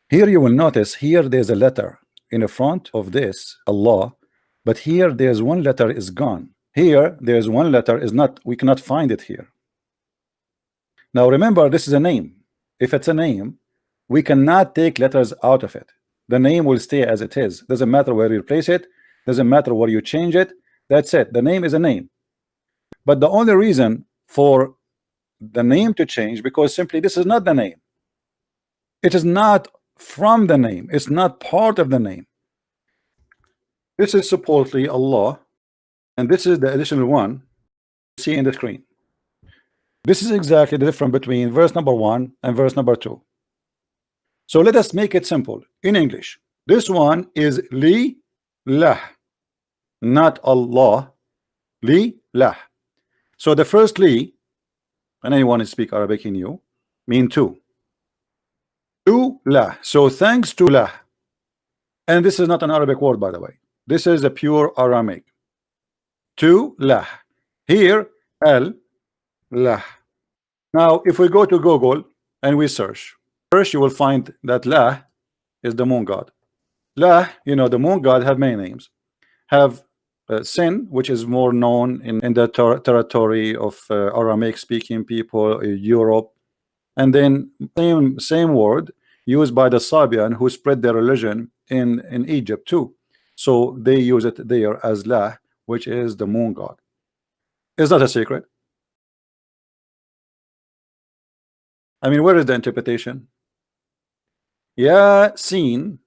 Here you will notice here there's a letter in the front of this Allah, but here there's one letter is gone. Here there's one letter is not, we cannot find it here. Now remember, this is a name. If it's a name, we cannot take letters out of it. The name will stay as it is. Doesn't matter where you place it, doesn't matter where you change it. That's it. The name is a name. But the only reason for the name to change, because simply this is not the name. It is not from the name. It's not part of the name. This is supposedly Allah, and this is the additional one you see in the screen. This is exactly the difference between verse number 1 and verse number 2. So let us make it simple in English. This one is li lah, not Allah. Li lah. So the first li, and anyone who speak Arabic in you, mean two. To lah. So thanks to lah. And this is not an Arabic word, by the way. This is a pure Aramaic. To lah. Here al lah. Now if we go to Google and we search, first you will find that lah is the moon god. Lah, you know, the moon god have many names. Have Sin, which is more known in the territory of Aramaic speaking people, Europe, and then same word used by the Sabian who spread their religion in Egypt too. So they use it there as lah, which is the moon god. Is that a secret? I mean, where is the interpretation? Yasin,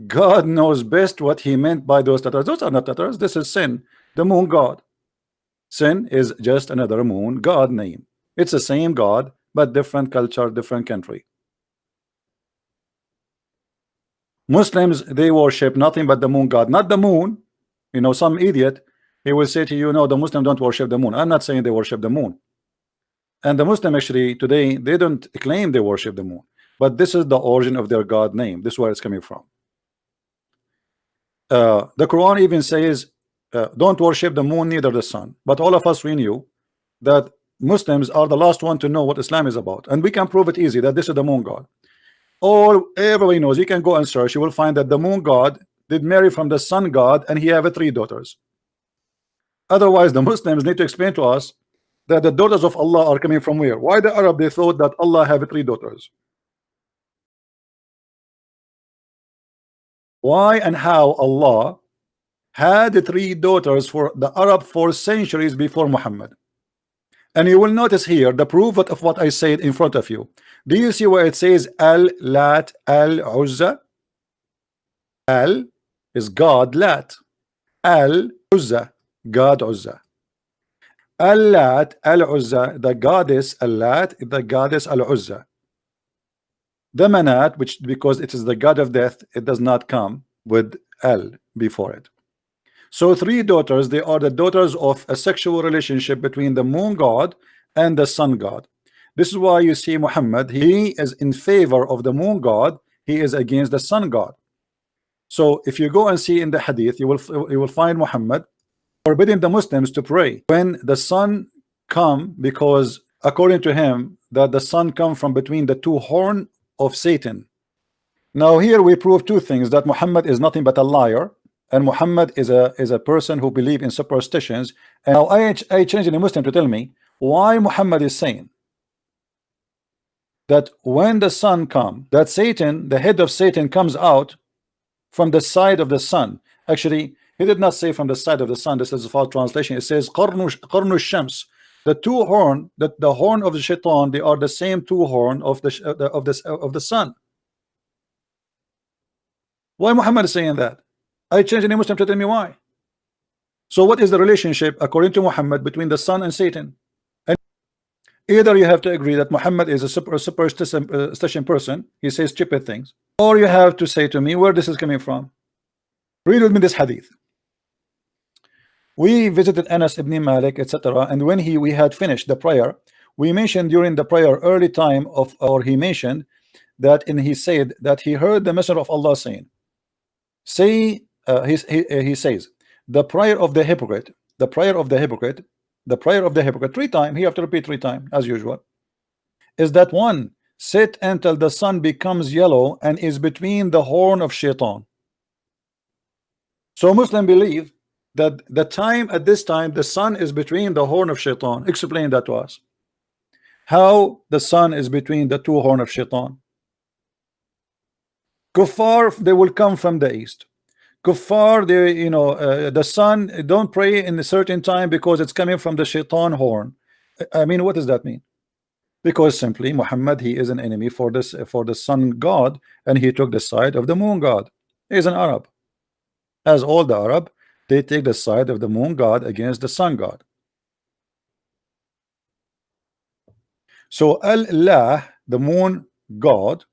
God knows best what he meant by those letters. Those are not letters. This is Sin, the moon god. Sin is just another moon god name. It's the same god, but different culture, different country. Muslims, they worship nothing but the moon god, not the moon. You know, some idiot, he will say to you, no, the Muslims don't worship the moon. I'm not saying they worship the moon. And the Muslim actually today, they don't claim they worship the moon, but this is the origin of their god name. This is where it's coming from. The Quran even says don't worship the moon, neither the sun. But all of us, we knew that Muslims are the last one to know what Islam is about, and we can prove it easy that this is the moon god. Everybody knows. You can go and search, you will find that the moon god did marry from the sun god, and he have 3 daughters. Otherwise the Muslims need to explain to us that the daughters of Allah are coming from where? Why the Arab, they thought that Allah have 3 daughters? Why and how Allah had 3 daughters for the Arab for centuries before Muhammad? And you will notice here the proof of what I said in front of you. Do you see where it says Al-Lat Al-Uzza? Al is God, Lat. Al-Uzza, God Uzza. Al-Lat Al-Uzza, the goddess Al-Lat, the goddess Al-Uzza. The Manat, which because it is the god of death, it does not come with Al before it. So 3 daughters, they are the daughters of a sexual relationship between the moon god and the sun god. This is why you see Muhammad, he is in favor of the moon god, he is against the sun god. So if you go and see in the Hadith, you will find Muhammad forbidding the Muslims to pray when the sun come, because according to him that the sun come from between the 2 horns of Satan. Now here we prove 2 things, that Muhammad is nothing but a liar, and Muhammad is a person who believe in superstitions. And now I changed a Muslim to tell me why Muhammad is saying that when the sun come, that Satan, the head of Satan, comes out from the side of the sun. Actually, he did not say from the side of the sun. This is a false translation. It says qarnu shams. The 2 horn, the horn of the shaitan, they are the same 2 horn of the sun. Why Muhammad is saying that? I changed any Muslim to tell me why. So what is the relationship according to Muhammad between the sun and Satan? And either you have to agree that Muhammad is a superstition person, he says stupid things, or you have to say to me where this is coming from. Read with me this hadith. We visited Anas ibn Malik, etc. And when we had finished the prayer, we mentioned during the prayer early time of, or he mentioned that, and he said that he heard the Messenger of Allah saying, he says, the prayer of the hypocrite, the prayer of the hypocrite, the prayer of the hypocrite 3 times, he have to repeat 3 times as usual, is that one sit until the sun becomes yellow and is between the horn of shaitan. So Muslims believe that the time at this time the sun is between the horn of shaitan. Explain that to us. How the sun is between the two horn of shaitan? Kuffar, they will come from the east. Kuffar, they, the sun, don't pray in a certain time because it's coming from the shaitan horn. I mean, what does that mean? Because simply Muhammad, he is an enemy for this, for the sun god, and he took the side of the moon god. He is an Arab. As all the Arab, they take the side of the moon god against the sun god. So Allah, the moon god,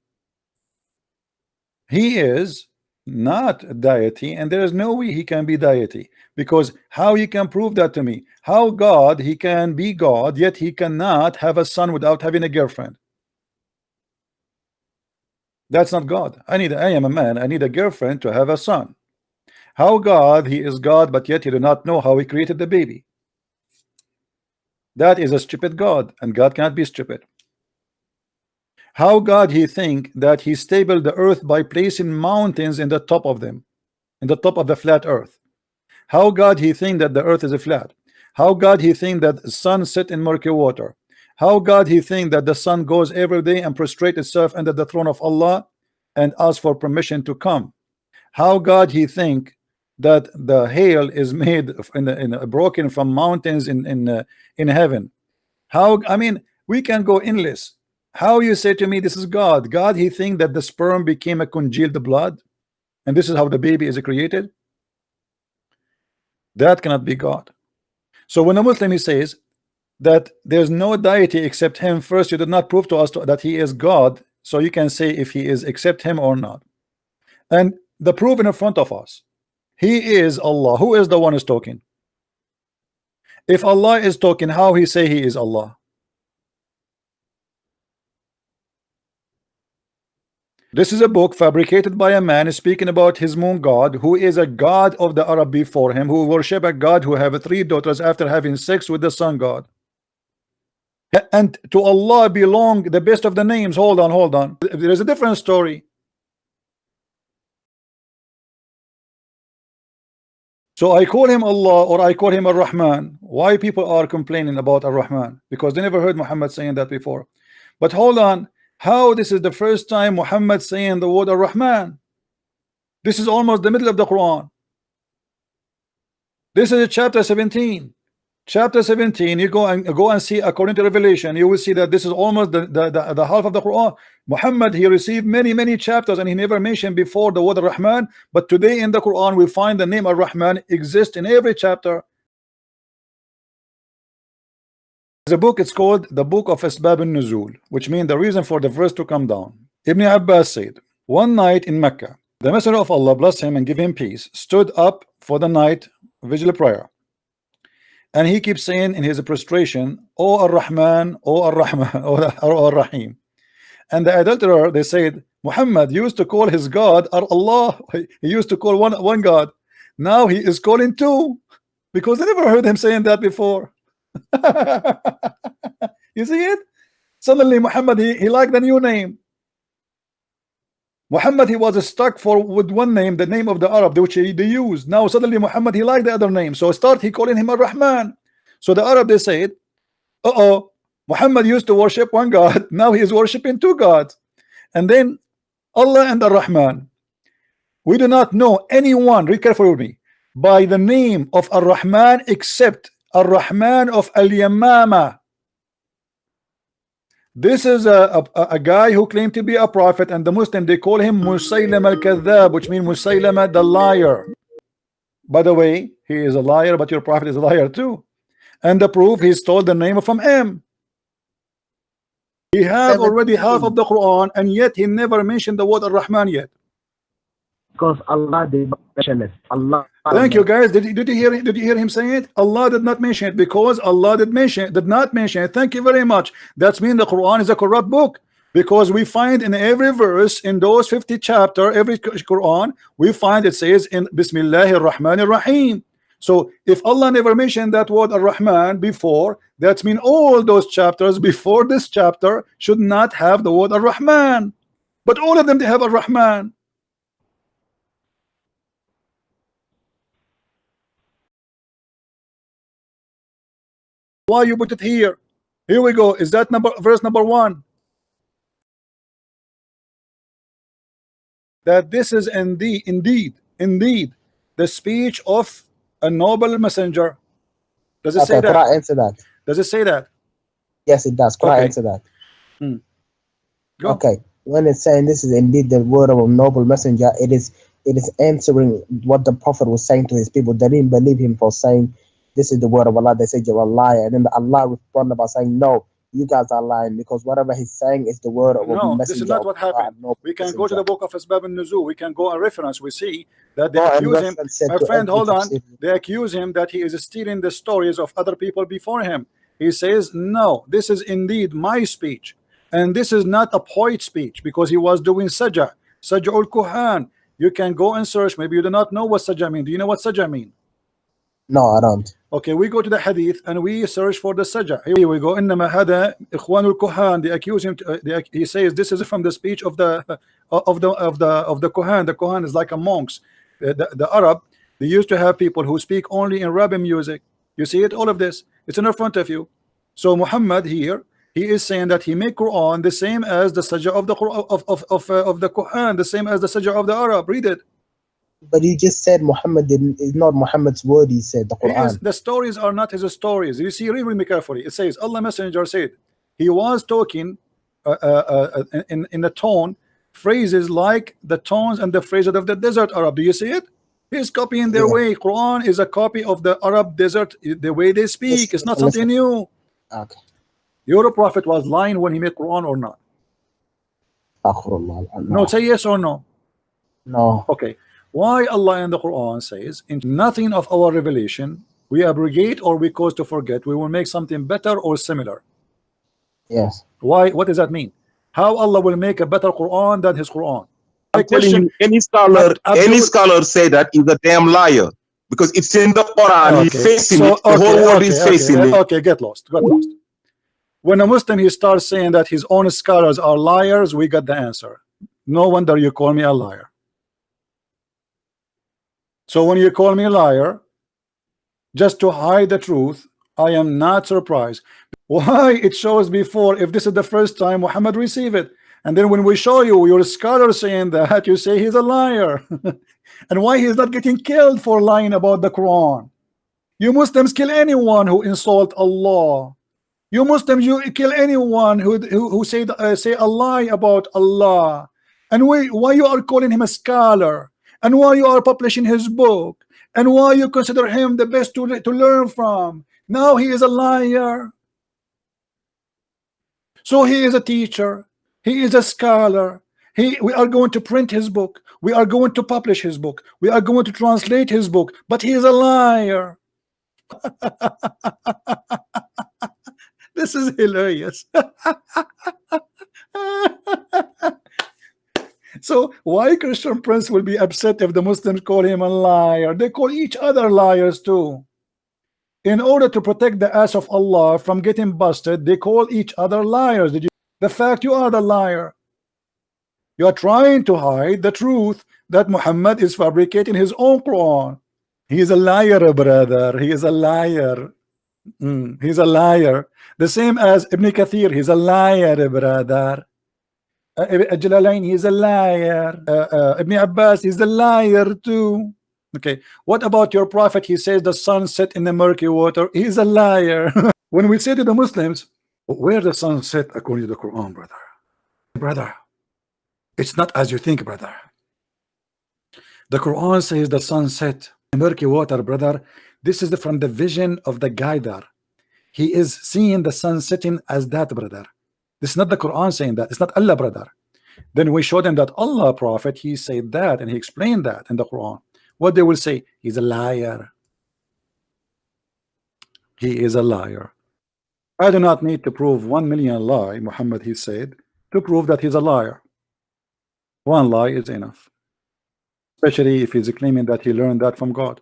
he is not deity, and there is no way he can be deity, because how he can prove that to me? How God, he can be God, yet he cannot have a son without having a girlfriend? That's not God. I am a man, I need a girlfriend to have a son. How God, he is God, but yet he do not know how he created the baby? That is a stupid God, and God cannot be stupid. How God, he think that he stable the earth by placing mountains in the top of them, in the top of the flat earth? How God, he think that the earth is a flat? How God, he think that the sun sit in murky water? How God, he think that the sun goes every day and prostrate itself under the throne of Allah and ask for permission to come? How God, he think that the hail is made broken from mountains in heaven? How, I mean, we can go endless. How you say to me this is God? God, he think that the sperm became a congealed blood, and this is how the baby is created? That cannot be God. So when a Muslim, he says that there's no deity except him, first you did not prove to us that he is God, so you can say if he is except him or not. And the proof in front of us, he is Allah. Who is the one who's talking? If Allah is talking, how he say he is Allah? This is a book fabricated by a man speaking about his moon god, who is a god of the Arab before him, who worship a god who have 3 daughters after having sex with the sun god. And to Allah belong the best of the names. Hold on. There is a different story. So I call him Allah or I call him Ar-Rahman. Why people are complaining about Ar-Rahman? Because they never heard Muhammad saying that before. But hold on. How this is the first time Muhammad saying the word Ar-Rahman? This is almost the middle of the Quran. This is chapter 17. Chapter 17, you go and see according to Revelation, you will see that this is almost the half of the Quran. Muhammad, he received many chapters and he never mentioned before the word Ar-Rahman, but today in the Quran we find the name Ar-Rahman exists in every chapter. The book, it's called the Book of Asbab al-Nuzul, which means the reason for the verse to come down. Ibn Abbas said, one night in Mecca, the Messenger of Allah, bless him and give him peace, stood up for the night vigil prayer. And he keeps saying in his prostration, O Ar-Rahman, O Ar-Rahman, O Ar-Rahim. And the adulterer, they said, Muhammad used to call his God Allah. He used to call one God. Now he is calling 2, because they never heard him saying that before. You see it? Suddenly Muhammad, he liked the new name. Muhammad, he was stuck with one name, the name of the Arab, which they used. Now suddenly Muhammad, he liked the other name, so he calling him Ar-Rahman. So the Arab, they said, Muhammad used to worship one God, now he is worshiping 2 gods. And then Allah and Ar-Rahman, we do not know anyone, read carefully with me, by the name of Ar-Rahman except Ar-Rahman of Al-Yamama. This is a guy who claimed to be a prophet, and the Muslim, they call him Musaylam al-Kadhab, which means Musaylama the liar. By the way, he is a liar, but your prophet is a liar too. And the proof, he stole the name from him. He have already half of the Quran, and yet he never mentioned the word Ar-Rahman yet. Because Allah did not mention it. Allah. Thank you guys. Did you hear him saying it? Allah did not mention it, because Allah did not mention it. Thank you very much. That's mean the Quran is a corrupt book, because we find in every verse in those 50 chapter, every Quran, we find it says in Bismillahir Rahmanir Rahim. So if Allah never mentioned that word Ar-Rahman before, that means all those chapters before this chapter should not have the word Ar-Rahman. But all of them, they have Ar-Rahman. Why you put it here? Here we go. Is that verse number 1? That this is indeed the speech of a noble messenger. Does it say that? Qur'an answer that. Does it say that? Yes, it does. Qur'an Okay. answer that. Go. Okay. When it's saying this is indeed the word of a noble messenger, it is answering what the Prophet was saying to his people. They didn't believe him for saying this is the word of Allah. They said you're a liar. And then Allah responded by saying, no, you guys are lying, because whatever he's saying is the word of a No, messenger. this is not what happened. We can go to the book of Asbab al-Nuzul. We can go a reference. We see that they accuse him. My friend, hold on. They accuse him that he is stealing the stories of other people before him. He says, no, this is indeed my speech. And this is not a poet speech, because he was doing sajah al-Quhan. You can go and search. Maybe you do not know what sajah mean. Do you know what sajah mean? No, I don't. Okay, we go to the hadith and we search for the sajah. Here we go. إنما هذا إخوان الكهان. They accuse him. He says this is from the speech of the Quhan. The Quhan is like a monks. The Arab, they used to have people who speak only in Arabic music. You see it, all of this. It's in front of you. So Muhammad here, he is saying that he made Quran the same as the sajah of the Quran, the same as the sajah of the Arab. Read it. But you just said Muhammad is not Muhammad's word. He said the Quran. The stories are not his stories. You see, read me carefully. It says Allah Messenger said he was talking in a tone, phrases like the tones and the phrases of the desert Arab. Do you see it? He's copying their way. Quran is a copy of the Arab desert, the way they speak. It's not something new. Okay. Your prophet was lying when he made Quran or not? No, say yes or no. No. Okay. Why Allah in the Quran says in nothing of our revelation we abrogate or we cause to forget, we will make something better or similar? Yes. Why? What does that mean? How Allah will make a better Quran than his Quran? I'm telling you, any scholar say that is a damn liar, because it's in the Quran. Okay. He's facing it. The whole world is facing it. Okay, get lost. When a Muslim he starts saying that his own scholars are liars, we got the answer. No wonder you call me a liar. So when you call me a liar just to hide the truth, I am not surprised. Why? It shows before, if this is the first time Muhammad received it, and then when we show you your scholar saying that, you say he's a liar. And why he's not getting killed for lying about the Quran? You Muslims kill anyone who insult Allah. You Muslims, you kill anyone who say a lie about Allah. And why you are calling him a scholar? And why you are publishing his book? And why you consider him the best to learn from? Now he is a liar. So he is a teacher. He is a scholar. We are going to print his book. We are going to publish his book. We are going to translate his book. But he is a liar. This is hilarious. So why Christian Prince will be upset if the Muslims call him a liar? They call each other liars too. In order to protect the ass of Allah from getting busted, they call each other liars. The fact you are the liar. You are trying to hide the truth that Muhammad is fabricating his own Quran. He is a liar, brother. He is a liar. He's a liar. The same as Ibn Kathir. He's a liar, brother. Jalalain, he's a liar. Ibn Abbas, he's a liar too. Okay, what about your prophet? He says the sun set in the murky water. He's a liar. When we say to the Muslims, where the sun set according to the Quran, brother, it's not as you think, brother. The Quran says the sun set in murky water, brother. This is from the vision of the guider. He is seeing the sun setting as that, brother. This is not the Quran saying that. It's not Allah, brother. Then we showed them that Allah prophet, he said that and he explained that in the Quran. What they will say, he's a liar. He is a liar. I do not need to prove 1 million lie, Muhammad he said, to prove that he's a liar. One lie is enough, especially if he's claiming that he learned that from God.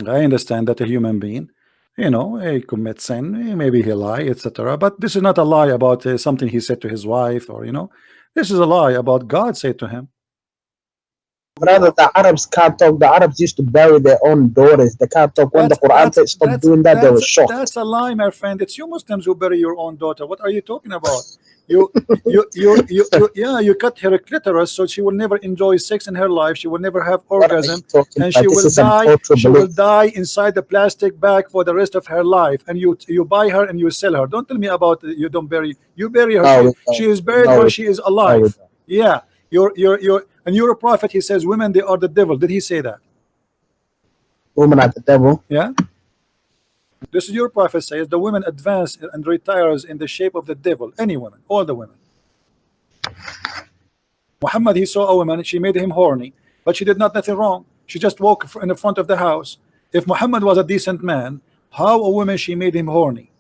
I understand that a human being, you know, he commits sin, maybe he lie, etc. But this is not a lie about something he said to his wife, or you know, this is a lie about God said to him. Brother, the Arabs can't talk. The Arabs used to bury their own daughters. They can't talk. When the Quran said stop doing that, they were shocked. That's a lie, my friend. It's you Muslims who bury your own daughter. What are you talking about? Yeah, you cut her clitoris so she will never enjoy sex in her life. She will never have orgasm, and she will die. She will die inside the plastic bag for the rest of her life. And you buy her and you sell her. Don't tell me about you don't bury. You bury her. No, she is buried where she is alive. Yeah, and you're a prophet. He says women, they are the devil. Did he say that? Women are the devil. Yeah. This is your prophet says the women advance and retires in the shape of the devil. Any woman, all the women. Muhammad, he saw a woman, she made him horny, but she did nothing wrong. She just walked in the front of the house. If Muhammad was a decent man, how a woman she made him horny?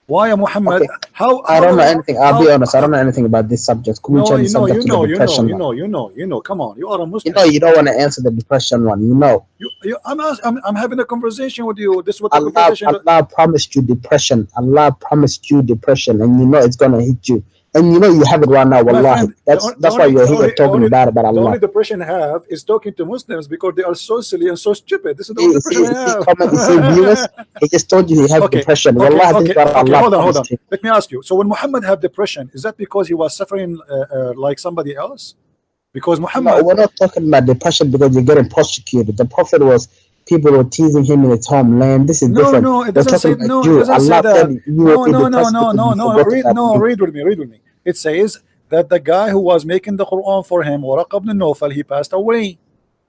Why a Muhammad? Okay. How I don't know anything. I'll be honest. I don't know anything about this subject. Could we change the subject to the depression one? You know. Come on, you are a Muslim. You know, you don't want to answer the depression one. You know. I'm having a conversation with you. This is what Allah promised you depression. Allah promised you depression, and you know it's gonna hit you. And you know you have it right now, wallahi. That's why you're here talking bad about Allah. The only depression I have is talking to Muslims because they are so silly and so stupid. This is the only depression I have. Comment and say viewers, he just told you he has depression. Wallahi, this is what Allah hold on. Let me ask you. So when Muhammad had depression, is that because he was suffering like somebody else? Because Muhammad. No, we're not talking about depression because you're getting persecuted. The Prophet was. People were teasing him in his homeland. This is different. No, it doesn't say no. It doesn't say that. No. Read with me. It says that the guy who was making the Quran for him, Waraq ibn Nawfal, he passed away,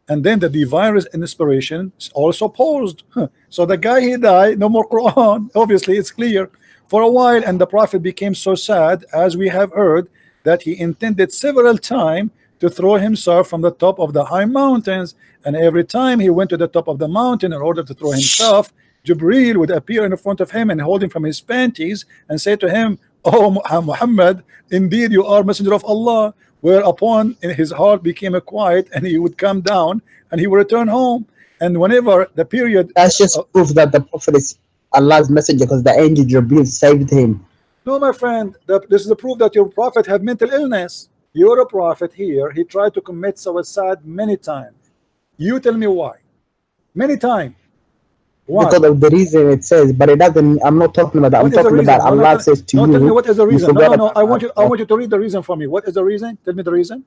and then the divine inspiration also paused. So the guy he died, no more Quran. Obviously, it's clear for a while, and the Prophet became so sad, as we have heard, that he intended several times to throw himself from the top of the high mountains, and every time he went to the top of the mountain in order to throw himself, Jibreel would appear in front of him and hold him from his panties and say to him, "Oh Muhammad, indeed you are messenger of Allah," whereupon his heart became quiet and he would come down and he would return home. And whenever the period, that's just proof that the Prophet is Allah's messenger, because the angel Jibreel saved him. No, my friend, this is the proof that your prophet had mental illness. You're a prophet here. He tried to commit suicide many times. You tell me why. Many times. Why? Because of the reason it says, but it doesn't. I'm not talking about that. I'm talking about Allah says to you. Tell me what is the reason. No. I want you to read the reason for me. What is the reason? Tell me the reason.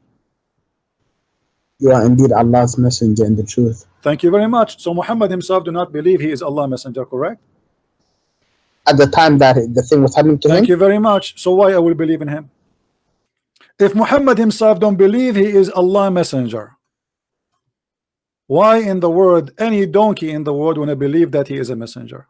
You are indeed Allah's messenger in the truth. Thank you very much. So Muhammad himself do not believe he is Allah's messenger, correct? At the time that the thing was happening to him. Thank you very much. So why I will believe in him? If Muhammad himself don't believe he is Allah's messenger, why in the world any donkey in the world want to believe that he is a messenger?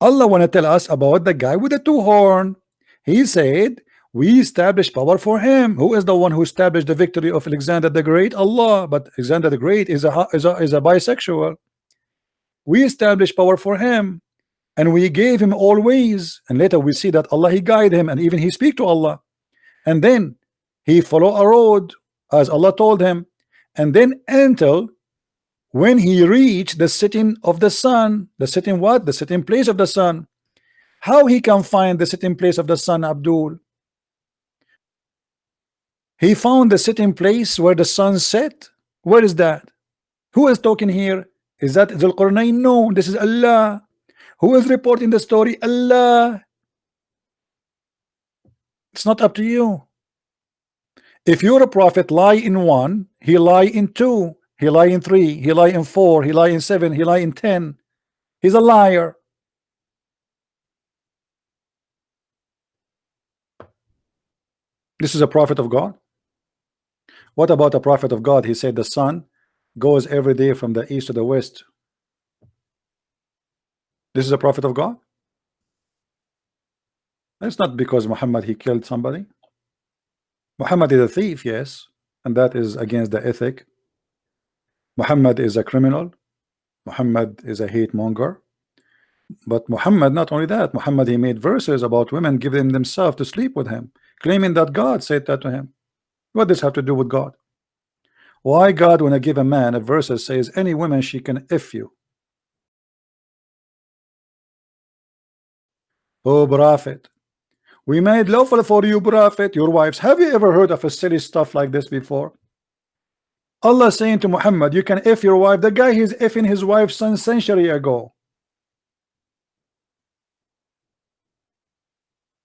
Allah want to tell us about the guy with the two horn. He said, we established power for him. Who is the one who established the victory of Alexander the Great? Allah. But Alexander the Great is a bisexual. We established power for him, and we gave him all ways. And later we see that Allah, he guided him, and even he speak to Allah. And then he follow a road as Allah told him, and then until when he reached the sitting of the sun. The sitting what? The sitting place of the sun. How he can find the sitting place of the sun, Abdul? He found the sitting place where the sun set. Where is that? Who is talking here? Is that Dhul Qarnayn? No, this is Allah. Who is reporting the story? Allah. It's not up to you. If you're a prophet, lie in one, he lie in two, he lie in three, he lie in four, he lie in seven, he lie in 10. He's a liar. This is a prophet of God. What about a prophet of God? He said the sun goes every day from the east to the west. This is a prophet of God. It's not because Muhammad he killed somebody. Muhammad is a thief, yes, and that is against the ethic. Muhammad is a criminal. Muhammad is a hate monger. But Muhammad, not only that, Muhammad he made verses about women giving themselves to sleep with him, claiming that God said that to him. What does this have to do with God? Why God, when I give a man a verse that says any woman she can if you? Oh prophet, we made lawful for you, prophet, your wives. Have you ever heard of a silly stuff like this before? Allah saying to Muhammad, you can if your wife. The guy he's effing his wife some century ago.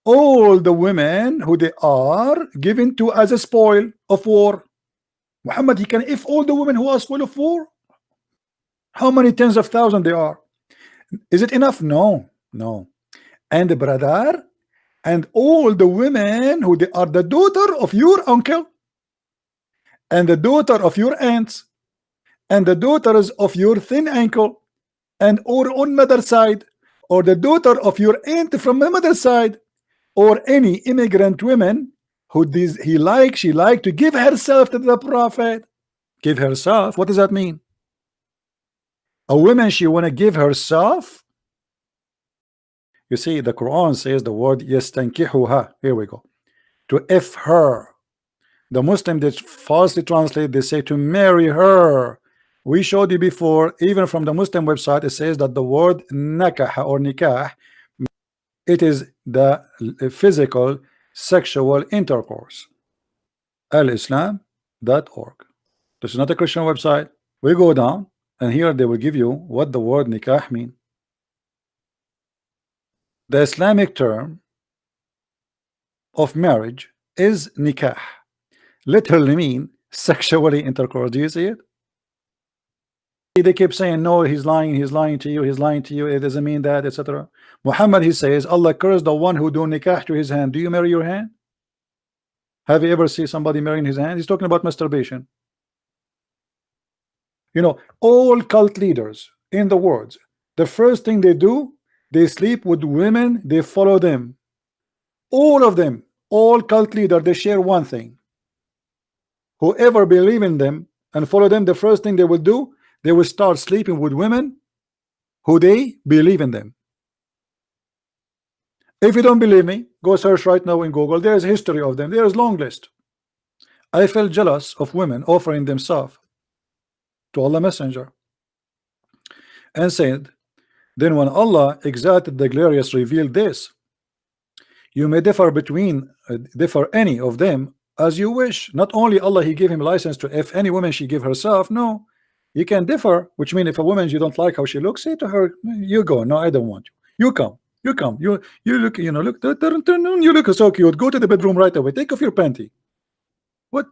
All the women who they are given to as a spoil of war. Muhammad, he can if all the women who are spoil of war. How many tens of thousands they are? Is it enough? No, no. And brother, and all the women who they are the daughter of your uncle, and the daughter of your aunts, and the daughters of your thin uncle, and or on mother side, or the daughter of your aunt from the mother side, or any immigrant women who she like to give herself to the prophet. Give herself, what does that mean? A woman, she want to give herself. You see, the Quran says the word yastankihuha. Here we go. To if her. The Muslim, they falsely translate, they say to marry her. We showed you before, even from the Muslim website, it says that the word nakah or nikah, it is the physical sexual intercourse. alislam.org. This is not a Christian website. We go down, and here they will give you what the word nikah mean. The Islamic term of marriage is nikah. Literally mean sexually intercourse. Do you see it? They keep saying no, he's lying to you, it doesn't mean that, etc. Muhammad, he says, Allah curse the one who do nikah to his hand. Do you marry your hand? Have you ever seen somebody marrying his hand? He's talking about masturbation. You know, all cult leaders in the world, the first thing they do, they sleep with women, they follow them. All of them, all cult leaders, they share one thing. Whoever believe in them and follow them, the first thing they will do, they will start sleeping with women who they believe in them. If you don't believe me, go search right now in Google. There is a history of them. There is long list. I felt jealous of women offering themselves to Allah Messenger, and said, then when Allah exalted the glorious revealed this, you may differ any of them as you wish. Not only Allah, he gave him license to if any woman she give herself. No, you can differ, which means if a woman you don't like how she looks, say to her, you go. No, I don't want you. You come. You look, you know, look, you look so cute. Go to the bedroom right away. Take off your panty. What?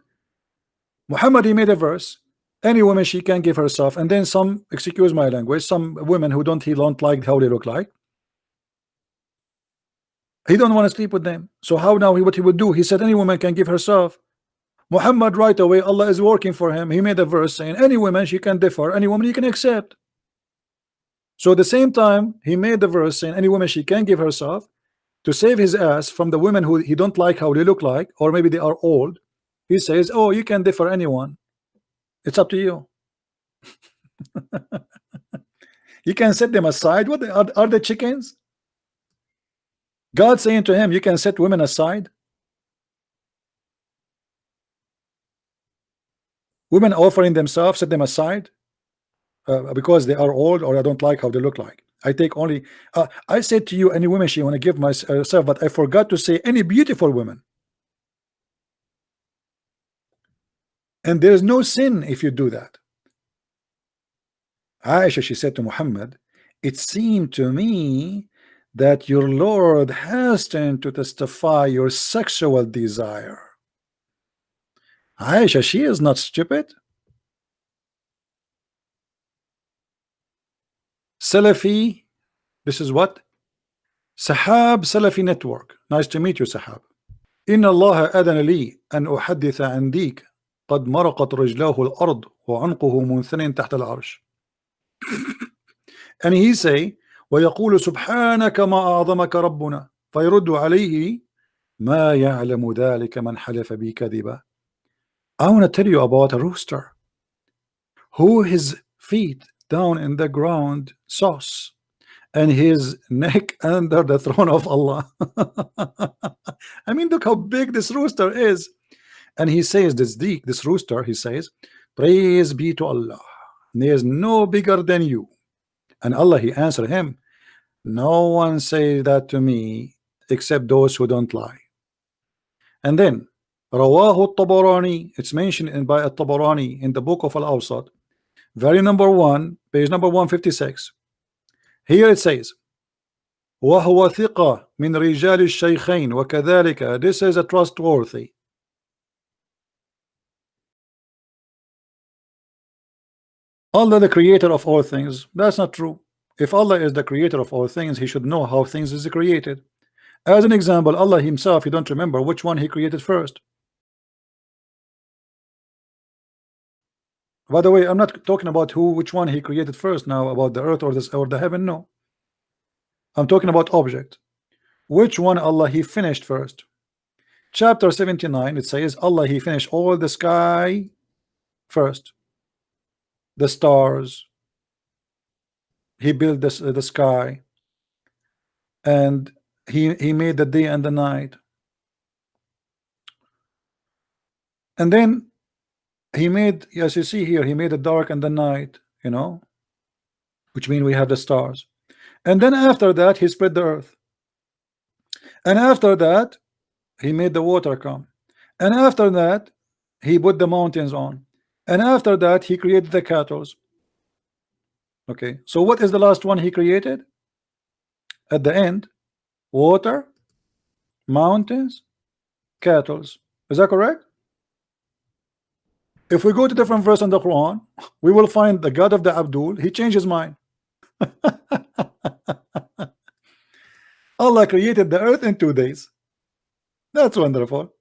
Muhammad, he made a verse. Any woman she can give herself, and then some, excuse my language, some women who he don't like how they look like. He don't want to sleep with them. So how now what he would do? He said any woman can give herself. Muhammad right away, Allah is working for him. He made a verse saying any woman she can differ, any woman you can accept. So at the same time, he made the verse saying any woman she can give herself to save his ass from the women who he don't like how they look like, or maybe they are old. He says, oh, you can differ anyone. It's up to you. You can set them aside. What are the chickens? God saying to him, you can set women aside. Women offering themselves, set them aside because they are old or I don't like how they look like. I take only, I said to you, any women she want to give myself, but I forgot to say any beautiful women. And there is no sin if you do that. Aisha, she said to Muhammad, it seemed to me that your Lord hastened to testify your sexual desire. Aisha, she is not stupid. Salafi, this is what? Sahab Salafi Network. Nice to meet you, Sahab. إن الله أذن لي أن أحدث عن ديك قد مرقت رجلاه الأرض وعنقه منثنٍ تحت العرش. And he say ويقول سبحانك ما أعظمك ربنا فيرد عليه ما يعلم ذلك من حلف بي كذبا. I want to tell you about a rooster who his feet down in the ground sauce and his neck under the throne of Allah. I mean, look how big this rooster is. And he says, this rooster, he says, praise be to Allah, there is no bigger than you. And Allah, he answered him, no one say that to me except those who don't lie. And then Rawahu Tabarani, it's mentioned by Tabarani in the book of Al-Awsat, volume number 1, page number 156. Here it says, وهو ثقة من رجال الشيخين وكذلك, this is a trustworthy. Allah the creator of all things, that's not true. If Allah is the creator of all things, he should know how things is created. As an example, Allah himself, you don't remember which one he created first. By the way, I'm not talking about which one he created first now, about the earth or the heaven. No, I'm talking about object. Which one Allah he finished first? Chapter 79, it says Allah he finished all the sky first, the stars, he built the sky, and he made the day and the night, and then he made, as you see here, he made the dark and the night, you know, which means we have the stars. And then after that he spread the earth, and after that he made the water come, and after that he put the mountains on, and after that he created the cattle. Okay, so what is the last one he created at the end? Water, mountains, cattle. Is that correct? If we go to different verse in the Quran, we will find the God of the Abdul, he changed his mind. Allah created the earth in 2 days. That's wonderful.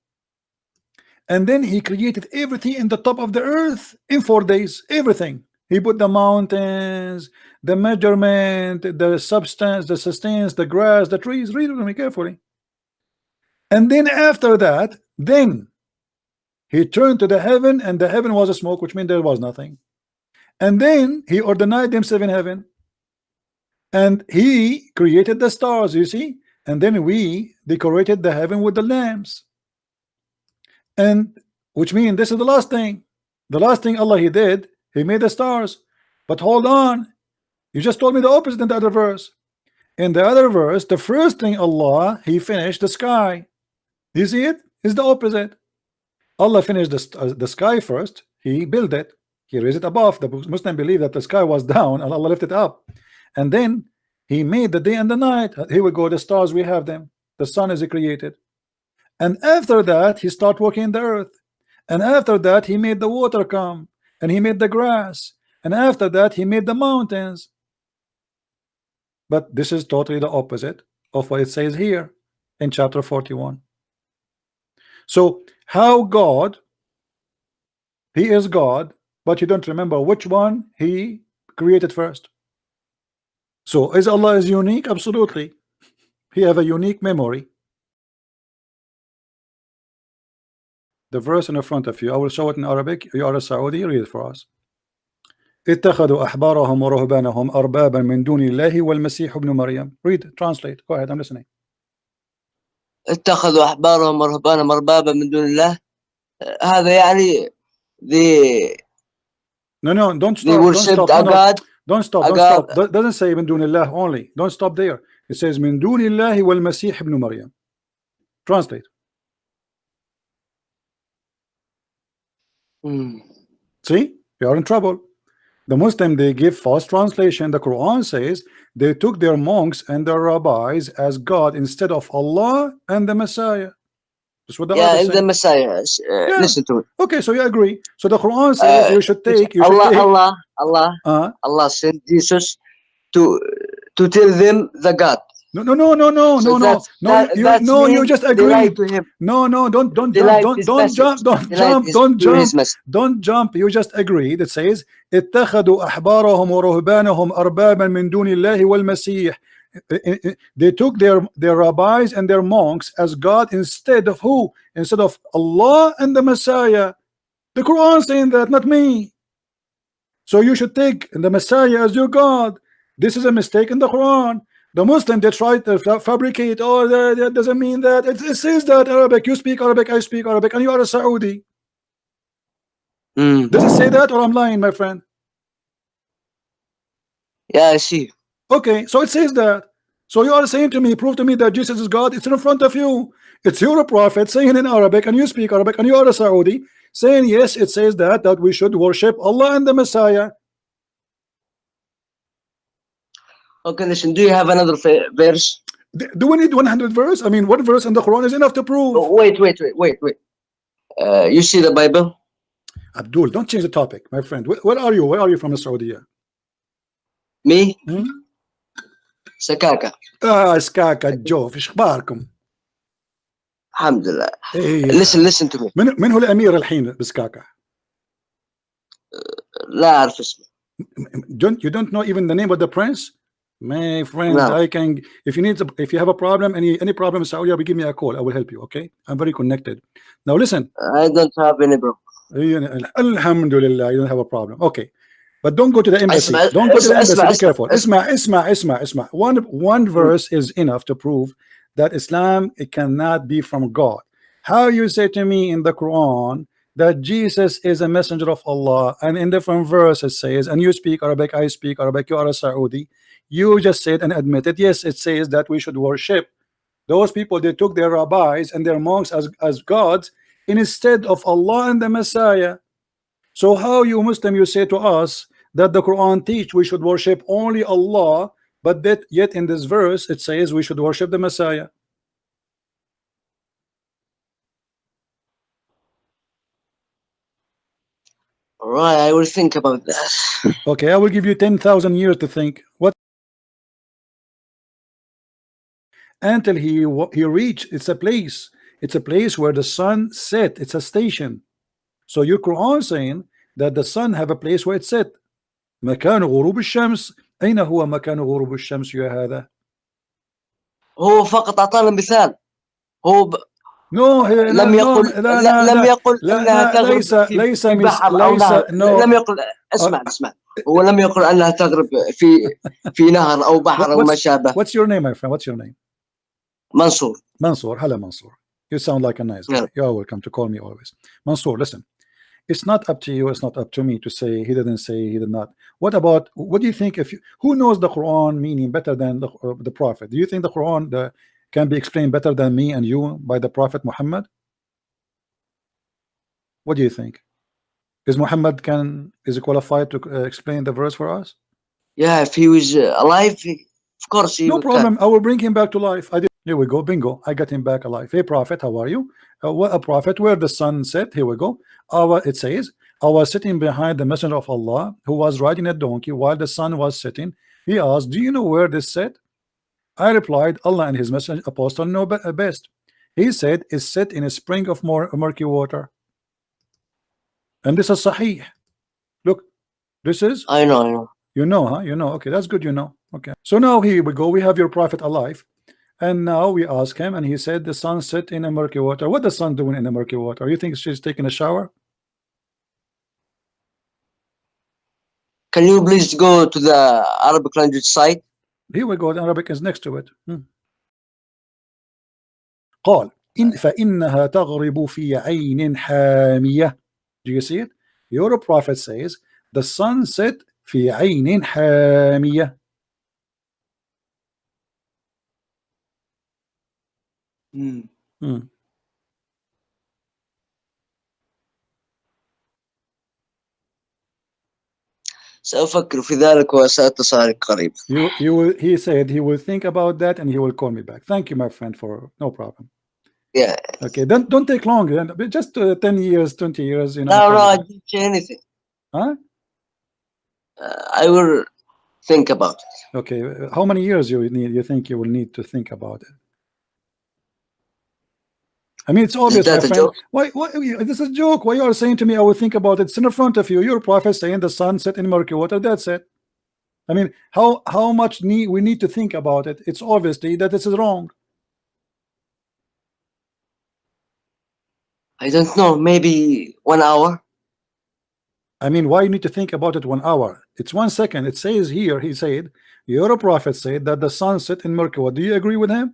And then he created everything in the top of the earth in 4 days. Everything. He put the mountains, the measurement, the substance, the sustenance, the grass, the trees. Read it carefully. And then after that, then he turned to the heaven, and the heaven was a smoke, which means there was nothing. And then he ordained them 7 heaven, and he created the stars, you see. And then we decorated the heaven with the lamps, and which means this is the last thing. The last thing Allah he did, he made the stars. But hold on, you just told me the opposite in the other verse. In the other verse, the first thing Allah he finished the sky. You see it? It's the opposite. Allah finished the sky first. He built it. He raised it above. The Muslim believe that the sky was down and Allah lifted it up. And then he made the day and the night. Here we go, the stars, we have them. The sun is created. And after that, he started working in the earth. And after that, he made the water come. And he made the grass. And after that, he made the mountains. But this is totally the opposite of what it says here in chapter 41. So how God, he is God, but you don't remember which one he created first. So is Allah is unique? Absolutely. He have a unique memory. The verse in the front of you, I will show it in Arabic. You are a Saudi, read it for us. اتخذوا أحبارهم ورهبانهم أربابا من دون الله والمسيح ابن مريم. Read, translate. Go ahead, I'm listening. اتخذوا أحبارهم ورهبانهم أربابا من دون الله. هذا يعني No, don't stop. they worshipped a God. Don't stop. Doesn't say من دون الله only. Don't stop there. It says من دون الله والمسيح ابن مريم. Translate. See, you are in trouble. The Muslim, they give false translation. The Quran says they took their monks and their rabbis as God instead of Allah and the Messiah. That's what the the Messiah. Listen to it. Okay, so you agree. So the Quran says you should take. Allah sent Jesus to tell them the God. No. You just agree. No, don't jump. You just agree. That says اتخذوا أحبارهم ورهبانهم أربابا من دون الله والمسيح. They took their rabbis and their monks as God instead of who? Instead of Allah and the Messiah. The Quran saying that, not me. So you should take the Messiah as your God. This is a mistake in the Quran. The Muslim, they try to fabricate. Oh, that doesn't mean that. It says that Arabic. You speak Arabic, I speak Arabic, and you are a Saudi. Does it say that, or I'm lying, my friend? Yeah, I see. Okay, so it says that. So you are saying to me, prove to me that Jesus is God. It's in front of you. It's your prophet saying in Arabic, and you speak Arabic, and you are a Saudi, saying yes, it says that we should worship Allah and the Messiah. Okay, listen. Do you have another verse? Do we need 100 verse? I mean, one verse in the Quran is enough to prove. Oh, wait. You see the Bible? Abdul, don't change the topic, my friend. Where are you? Where are you from, Saudi? Me? سكاكا. سكاكا جو في اخباركم؟ الحمد لله. إيه. Listen to me. من هو الامير الحين بسكاكا؟ لا أعرف اسمه. You don't know even the name of the prince? My friend, No. I can, if you have a problem, any problem in Saudi Arabia, give me a call. I will help you. Okay, I'm very connected. Now listen. I don't have any problem. Alhamdulillah, you don't have a problem. Okay, but don't go to the embassy. Don't go to the embassy. Be careful. Isma. One verse is enough to prove that Islam, it cannot be from God. How you say to me in the Quran that Jesus is a messenger of Allah, and in different verses says, and you speak Arabic, I speak Arabic, you are a Saudi. You just said and admitted, yes, it says that we should worship those people. They took their rabbis and their monks as gods instead of Allah and the Messiah. So how you Muslim, you say to us that the Quran teach we should worship only Allah, but that yet in this verse it says we should worship the Messiah. All right, I will think about that. Okay, I will give you 10,000 years to think. What? Until he reached, it's a place where the sun set. It's a station. So your Quran saying that the sun have a place where it set. مكان غروب الشمس. أين هو مكان غروب الشمس يا هذا؟ هو فقط أعطانا مثال. هو لم يقل أنها تغرب في بحر أو نهر. لم يقل اسمع. هو لم يقل أنها تغرب في نهر أو بحر أو ما شابه. What's your name, my friend? What's your name? Mansoor. Hello, Mansoor. You sound like a nice guy. Yeah. You are welcome to call me always. Mansoor, listen. It's not up to you. It's not up to me to say he didn't say, he did not. What do you think? Who knows the Quran meaning better than the Prophet? Do you think the Quran can be explained better than me and you by the Prophet Muhammad? What do you think? Is Muhammad is qualified to explain the verse for us? Yeah, if he was alive, of course he no problem. I will bring him back to life. Here we go, bingo. I got him back alive. Hey Prophet, how are you? What a prophet, where the sun set. Here we go. It says, I was sitting behind the messenger of Allah who was riding a donkey while the sun was setting. He asked, do you know where this set? I replied, Allah and his messenger apostle know best. He said, it's set in a spring of murky water. And this is Sahih. Look, this is, I know. You know, huh? You know. Okay, that's good. You know. Okay. So now here we go. We have your prophet alive. And now we ask him, and he said the sun set in a murky water. What the sun doing in the murky water? You think she's taking a shower? Can you please go to the Arabic language site? Here we go. The Arabic is next to it. قال فإنها تغرب في عين حامية. Do you see it? Your prophet says the sun set في عين حامية. سأفكر في ذلك وسأتصل قريب. He said he will think about that and he will call me back. Thank you, my friend, for no problem. Yeah. Okay, don't take long. Just 10 years, 20 years. You know. No, I didn't say anything. Huh? I will think about it. Okay, how many years you think you will need to think about it? I mean, it's obvious, my friend. Why this is a joke? Why you are saying to me I will think about it? It's in front of you. Your prophet saying the sun set in murky water. That's it. I mean, how much we need to think about it? It's obviously that this is wrong. I don't know, maybe 1 hour. I mean, why you need to think about it 1 hour? It's 1 second. It says here, he said, your prophet said that the sun set in murky water. Do you agree with him?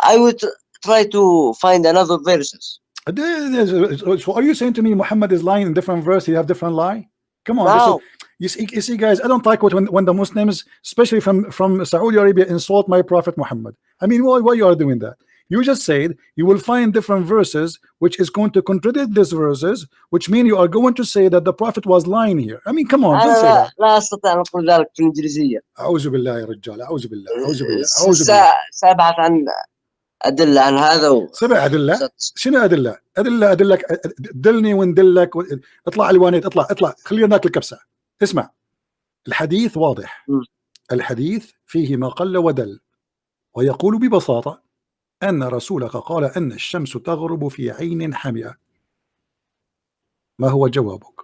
I would try to find another verses. So are you saying to me Muhammad is lying in different verse? You have different lie? Come on. No. You see, guys, I don't like when the Muslims, especially from Saudi Arabia, insult my Prophet Muhammad. I mean, why you are doing that? You just said you will find different verses which is going to contradict these verses, which mean you are going to say that the Prophet was lying here. I mean, come on, don't say that. لا أستطيع أن أقول ذلك في الإنجليزية. أعوذ بالله يا رجال، أعوذ بالله، أعوذ بالله، أعوذ بالله. سأبحث عن أدلة عن هذا. سبع أدلة؟ شنو أدلة؟ أدلك، دلني وندلك، اطلع الوانيت، اطلع خلينا ناكل كبسة. اسمع، الحديث واضح. الحديث فيه ما قل ودل، ويقول ببساطة أن رسولك قال أن الشمس تغرب في عين حمئة. ما هو جوابك؟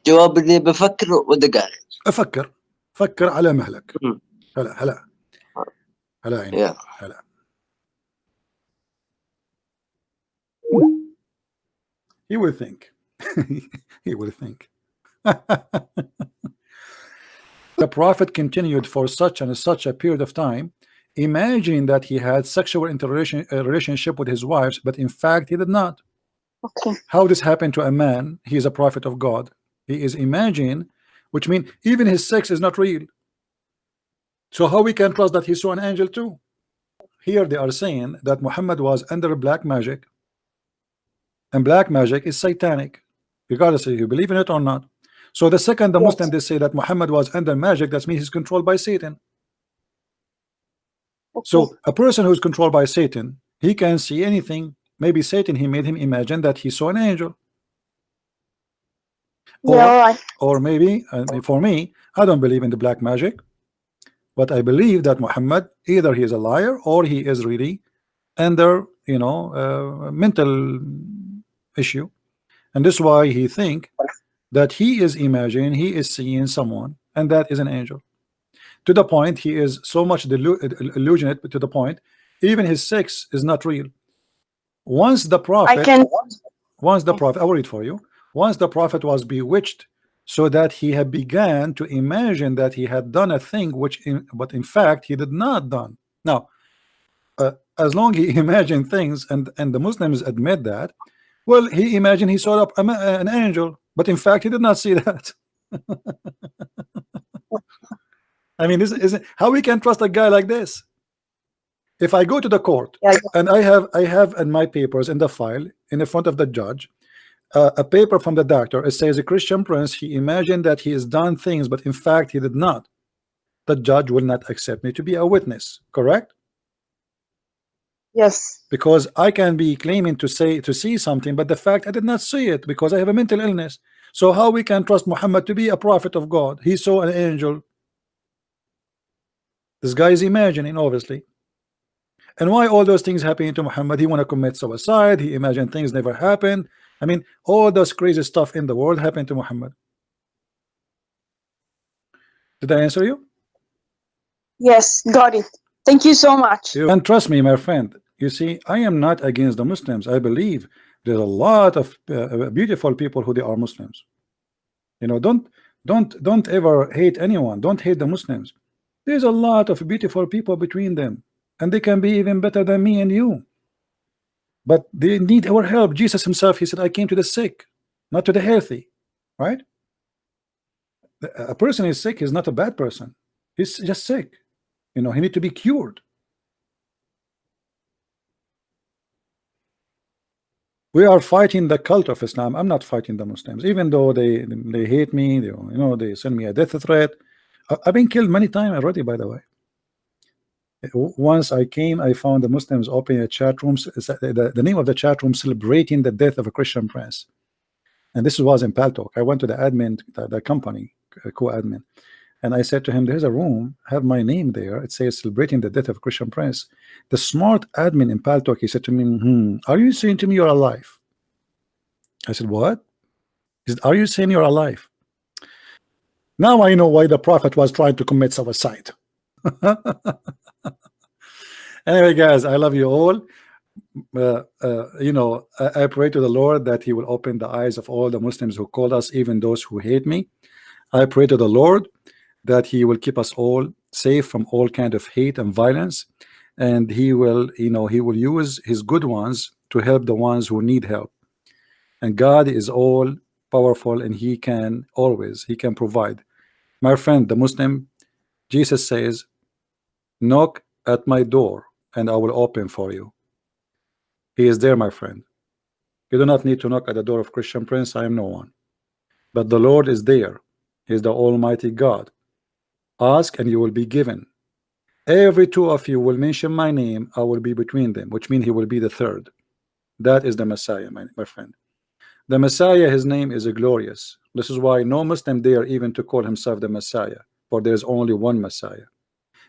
جواب اللي بفكر ودقائق. فكر على مهلك. هلا عيني. هلا. He will think. He will think. The Prophet continued for such and such a period of time, imagining that he had sexual relationship with his wives, but in fact he did not. Okay. How this happened to a man? He is a prophet of God. He is imagining, which means even his sex is not real. So how we can trust that he saw an angel too? Here they are saying that Muhammad was under black magic, and black magic is satanic, regardless if you believe in it or not. So the second the Muslim they say that Muhammad was under magic, that means he's controlled by Satan. Okay. So a person who's controlled by Satan, he can see anything. Maybe Satan, he made him imagine that he saw an angel. Or maybe, for me, I don't believe in the black magic, but I believe that Muhammad, either he is a liar or he is really under, mental issue, and this is why he think that he is imagining, he is seeing someone, and that is an angel. To the point he is so much illusionate, but to the point even his sex is not real. Once the Prophet, I will read for you. Once the Prophet was bewitched, so that he had began to imagine that he had done a thing but in fact he did not done. Now, as long he imagined things, and the Muslims admit that, well, he imagined he saw an angel, but in fact he did not see that. I mean, this isn't how we can trust a guy like this. If I go to the court and I have in my papers in the file in the front of the judge a paper from the doctor, it says a Christian prince, he imagined that he has done things, but in fact he did not. The judge will not accept me to be a witness, correct? Yes. Because I can be claiming to see something, but the fact I did not see it because I have a mental illness. So how we can trust Muhammad to be a prophet of God? He saw an angel. This guy is imagining, obviously. And why all those things happening to Muhammad? He want to commit suicide. He imagined things never happened. I mean, all those crazy stuff in the world happened to Muhammad. Did I answer you? Yes, got it. Thank you so much. And trust me, my friend, you see, I am not against the Muslims. I believe there's a lot of beautiful people who they are Muslims. Don't ever hate anyone. Don't hate the Muslims. There's a lot of beautiful people between them, and they can be even better than me and you. But they need our help. Jesus himself, he said, I came to the sick, not to the healthy, right? A person is sick is not a bad person. He's just sick. He need to be cured. We are fighting the cult of Islam. I'm not fighting the Muslims, even though they hate me. They send me a death threat. I've been killed many times already, by the way. Once I came, I found the Muslims opening a chat room. The name of the chat room, celebrating the death of a Christian prince. And this was in Paltalk. I went to the admin, the company, co-admin, and I said to him, there's a room, have my name there. It says celebrating the death of a Christian prince. The smart admin in Paltalk, he said to me, are you saying to me you're alive? I said, what? He said, are you saying you're alive? Now I know why the Prophet was trying to commit suicide. Anyway, guys, I love you all. I pray to the Lord that he will open the eyes of all the Muslims who call us, even those who hate me. I pray to the Lord that he will keep us all safe from all kind of hate and violence, and he will, you know, he will use his good ones to help the ones who need help. And God is all powerful, and he can always, he can provide. My friend, the Muslim, Jesus says, knock at my door and I will open for you. He is there, my friend. You do not need to knock at the door of Christian Prince. I am no one, but the Lord is there. He is the Almighty God. Ask and you will be given. Every two of you will mention my name, I will be between them, which means he will be the third. That is the Messiah, my friend. The Messiah, his name is glorious. This is why no Muslim dare even to call himself the Messiah, for there is only one Messiah,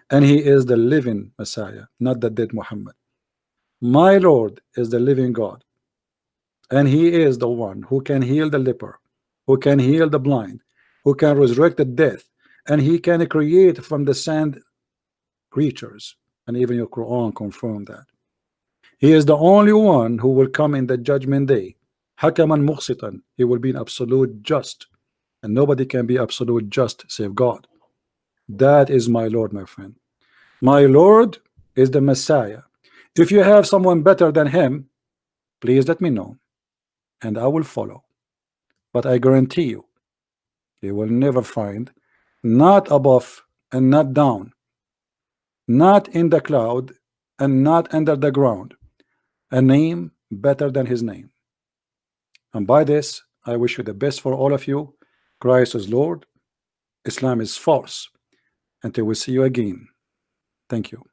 and he is the living Messiah, not the dead Muhammad. My Lord is the living God, and he is the one who can heal the leper, who can heal the blind, who can resurrect the death, and he can create from the sand creatures, and even your Quran confirmed that. He is the only one who will come in the judgment day. Hakaman muqsitan, he will be an absolute just, and nobody can be absolute just save God. That is my Lord, my friend. My Lord is the Messiah. If you have someone better than him, please let me know, and I will follow. But I guarantee you, you will never find, not above and not down, not in the cloud and not under the ground, a name better than his name. And by this, I wish you the best for all of you. Christ is Lord, Islam is false. Until we see you again. Thank you.